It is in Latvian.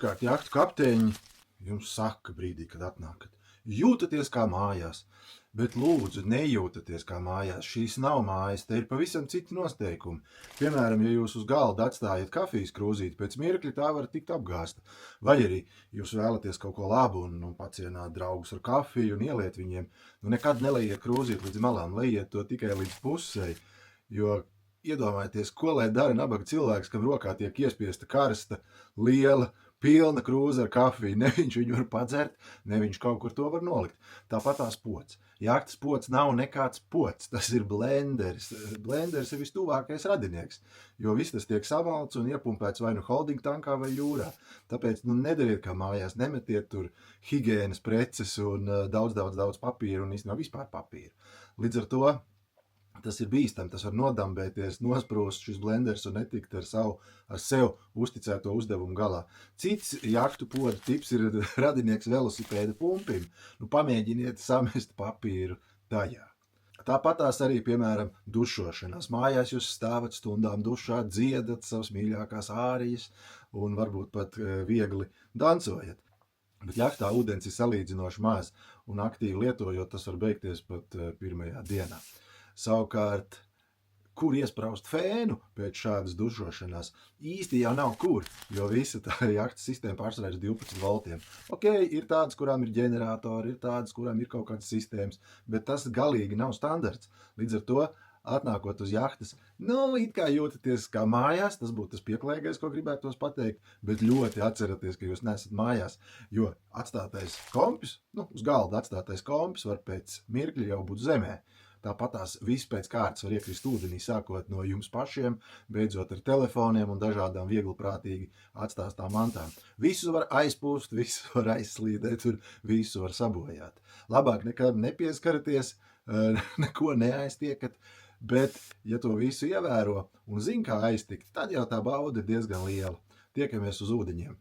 Dažkārt jahtu kapteiņi jums saka brīdī, kad atnākat, jūtaties kā mājās, bet lūdzu nejūtaties kā mājās. Šīs nav mājas, te ir pavisam citi noteikumi. Piemēram, ja jūs uz galda atstājat kafijas krūzīti, pēc mirkļa tā var tikt apgāsta. Vai arī jūs vēlaties kaut ko labu un pacienāt draugus ar kafiju un ieliet viņiem, nekad nelejiet krūzīti līdz malām, lejiet to tikai līdz pusei, jo iedomājieties, ko lai dara nabaga cilvēks, kam rokā tiek iespiesta karsta, liela, pilna krūze ar kafiju. Ne viņš viņu var padzert, ne viņš kaut kur to var nolikt. Tāpat tās pods. Jahtas pods nav nekāds pods, tas ir blenderis. Blenderis ir vistuvākais radinieks, jo viss tas tiek samalts un iepumpēts vai nu holding tankā vai jūrā. Tāpēc nedariet kā mājās, nemetiet tur higienas preces un daudz papīru un īstenībā vispār papīru. Līdz ar to tas ir bīstam, tas var nodambēties, nosprūst šis blenders un netikt ar sev uzticēto uzdevumu galā. Cits jahtu podu tips ir radinieks velosipēda pumpim. Pamēģiniet samest papīru tajā. Tāpatās arī, piemēram, dušošanās. Mājās jūs stāvat stundām dušā, dziedat savas mīļākās ārijas un varbūt pat viegli dancojat. Bet jahtā ūdens ir salīdzinoši maz un aktīvi lietojot, tas var beigties pat pirmajā dienā. Savukārt, kur iespraust fēnu pēc šādas dušošanās? Īsti jau nav kur, jo visa tā jahtas sistēma pārsvarā ir 12 voltiem. Ok, ir tādas, kurām ir ģeneratori, ir tādas, kurām ir kaut kādas sistēmas, bet tas galīgi nav standarts. Līdz ar to, atnākot uz jahtas, it kā jūtaties kā mājās, tas būtu tas pieklājīgais, ko gribētos pateikt, bet ļoti atceraties, ka jūs nesat mājās, jo atstātais kompis, uz galda atstātais kompis var pēc mirkļa jau būt zemē. Tāpatās viss pēc kārtas var iekrist ūdenī, sākot no jums pašiem, beidzot ar telefoniem un dažādām viegliprātīgi atstāstām mantām. Visu var aizpūst, visu var aizslīdēt un visu var sabojāt. Labāk nekad nepieskaraties, neko neaiztiekat, bet, ja to visu ievēro un zin, kā aiztikt, tad jau tā bauda ir diezgan liela. Tiekamies uz ūdeņiem!